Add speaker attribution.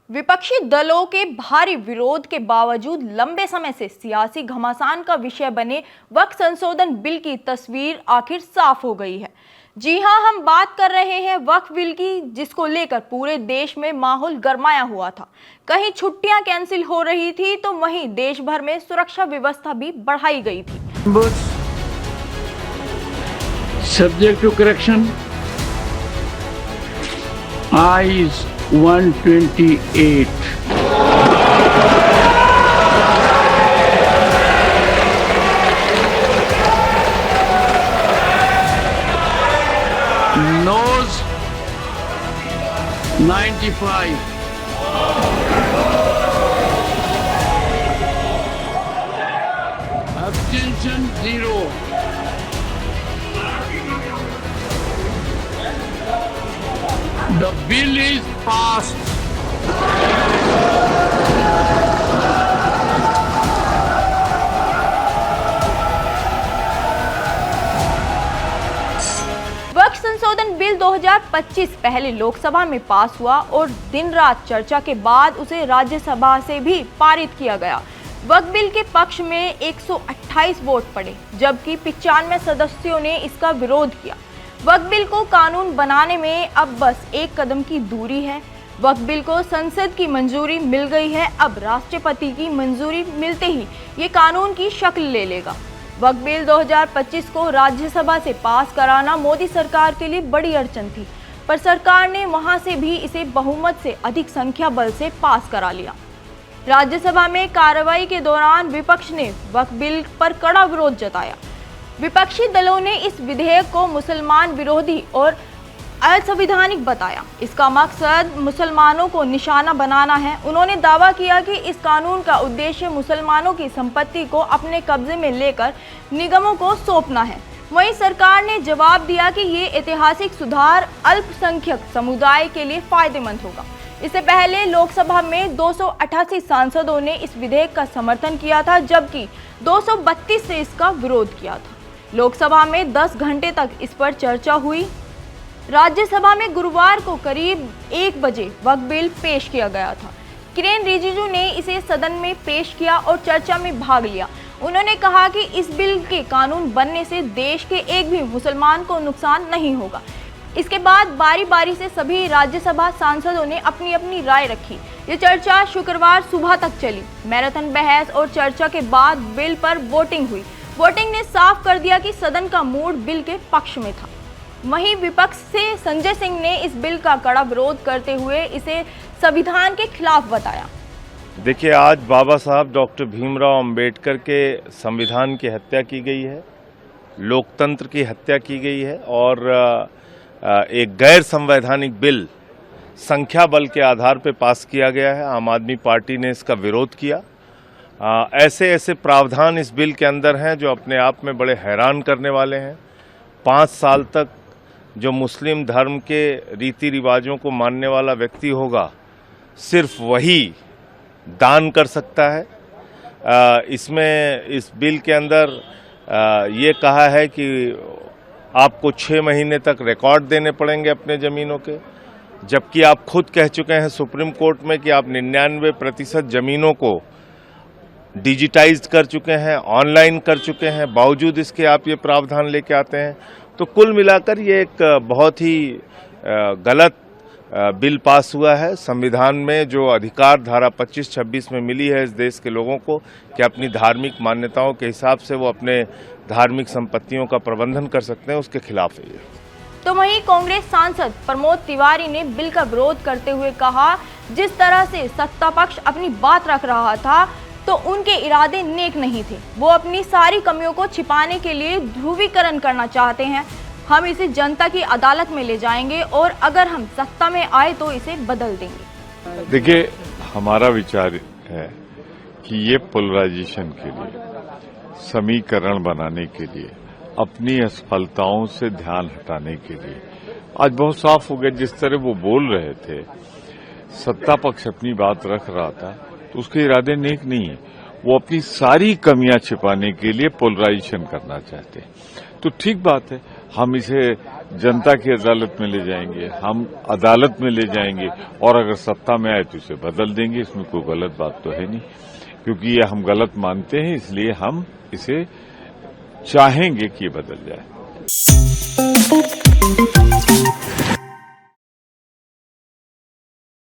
Speaker 1: विपक्षी दलों के भारी विरोध के बावजूद लंबे समय से सियासी घमासान का विषय बने वक्फ संशोधन बिल की तस्वीर आखिर साफ हो गई है। जी हां, हम बात कर रहे हैं वक्फ बिल की, जिसको लेकर पूरे देश में माहौल गरमाया हुआ था। कहीं छुट्टियां कैंसिल हो रही थी तो वहीं देश भर में सुरक्षा व्यवस्था भी बढ़ाई गई थी।
Speaker 2: Subject to correction, ayes 128. Noes 95. Abstention 0. The bill is passed.
Speaker 1: वक्फ संशोधन बिल 2025 पहले लोकसभा में पास हुआ और दिन रात चर्चा के बाद उसे राज्यसभा से भी पारित किया गया। वक्फ बिल के पक्ष में 128 वोट पड़े, जबकि 95 सदस्यों ने इसका विरोध किया। वक्फ बिल को कानून बनाने में अब बस एक कदम की दूरी है। वक्फ बिल को संसद की मंजूरी मिल गई है। अब राष्ट्रपति की मंजूरी मिलते ही ये कानून की शक्ल ले लेगा। वक्फ बिल 2025 को राज्यसभा से पास कराना मोदी सरकार के लिए बड़ी अड़चन थी, पर सरकार ने वहां से भी इसे बहुमत से अधिक संख्या बल से पास करा लिया। राज्यसभा में कार्रवाई के दौरान विपक्ष ने वक्फ बिल पर कड़ा विरोध जताया। विपक्षी दलों ने इस विधेयक को मुसलमान विरोधी और असंवैधानिक बताया। इसका मकसद मुसलमानों को निशाना बनाना है। उन्होंने दावा किया कि इस कानून का उद्देश्य मुसलमानों की संपत्ति को अपने कब्जे में लेकर निगमों को सौंपना है। वहीं सरकार ने जवाब दिया कि ये ऐतिहासिक सुधार अल्पसंख्यक समुदाय के लिए फायदेमंद होगा। इससे पहले लोकसभा में 288 सांसदों ने इस विधेयक का समर्थन किया था, जबकि 232 से इसका विरोध किया था। लोकसभा में 10 घंटे तक इस पर चर्चा हुई। राज्यसभा में गुरुवार को करीब 1 बजे वक्फ बिल पेश किया गया था। किरेन रिजिजू ने इसे सदन में पेश किया और चर्चा में भाग लिया। उन्होंने कहा कि इस बिल के कानून बनने से देश के एक भी मुसलमान को नुकसान नहीं होगा। इसके बाद बारी बारी से सभी राज्यसभा सांसदों ने अपनी अपनी राय रखी। ये चर्चा शुक्रवार सुबह तक चली। मैराथन बहस और चर्चा के बाद बिल पर वोटिंग हुई। वोटिंग ने साफ कर दिया कि सदन का मूड बिल के पक्ष में था। वहीं विपक्ष से संजय सिंह ने इस बिल का कड़ा विरोध करते हुए इसे संविधान के खिलाफ बताया।
Speaker 3: देखिए, आज बाबा साहब डॉक्टर भीमराव अंबेडकर के संविधान की हत्या की गई है, लोकतंत्र की हत्या की गई है और एक गैर संवैधानिक बिल संख्या बल के आधार पर पास किया गया है। आम आदमी पार्टी ने इसका विरोध किया। ऐसे ऐसे प्रावधान इस बिल के अंदर हैं जो अपने आप में बड़े हैरान करने वाले हैं। 5 साल तक जो मुस्लिम धर्म के रीति रिवाजों को मानने वाला व्यक्ति होगा, सिर्फ वही दान कर सकता है। इसमें इस बिल के अंदर ये कहा है कि आपको 6 महीने तक रिकॉर्ड देने पड़ेंगे अपने ज़मीनों के, जबकि आप खुद कह चुके हैं सुप्रीम कोर्ट में कि आप 99% ज़मीनों को डिजिटाइज्ड कर चुके हैं, ऑनलाइन कर चुके हैं। बावजूद इसके आप ये प्रावधान लेके आते हैं। तो कुल मिलाकर ये एक बहुत ही गलत बिल पास हुआ है। संविधान में जो अधिकार धारा 25-26 में मिली है इस देश के लोगों को कि अपनी धार्मिक मान्यताओं के हिसाब से वो अपने धार्मिक संपत्तियों का प्रबंधन कर सकते हैं, उसके खिलाफ है ये।
Speaker 1: तो वहीं कांग्रेस सांसद प्रमोद तिवारी ने बिल का विरोध करते हुए कहा, जिस तरह से सत्ता पक्ष अपनी बात रख रहा था तो उनके इरादे नेक नहीं थे। वो अपनी सारी कमियों को छिपाने के लिए ध्रुवीकरण करना चाहते हैं। हम इसे जनता की अदालत में ले जाएंगे और अगर हम सत्ता में आए तो इसे बदल देंगे।
Speaker 4: देखिए, हमारा विचार है कि ये पोलराइजेशन के लिए, समीकरण बनाने के लिए, अपनी असफलताओं से ध्यान हटाने के लिए आज बहुत साफ हो गया। जिस तरह वो बोल रहे थे, सत्ता पक्ष अपनी बात रख रहा था, तो उसके इरादे नेक नहीं है। वो अपनी सारी कमियां छिपाने के लिए पोलराइजेशन करना चाहते हैं। तो ठीक बात है, हम इसे जनता की अदालत में ले जाएंगे, हम अदालत में ले जाएंगे और अगर सत्ता में आए तो इसे बदल देंगे। इसमें कोई गलत बात तो है नहीं, क्योंकि ये हम गलत मानते हैं, इसलिए हम इसे चाहेंगे कि ये बदल जाए।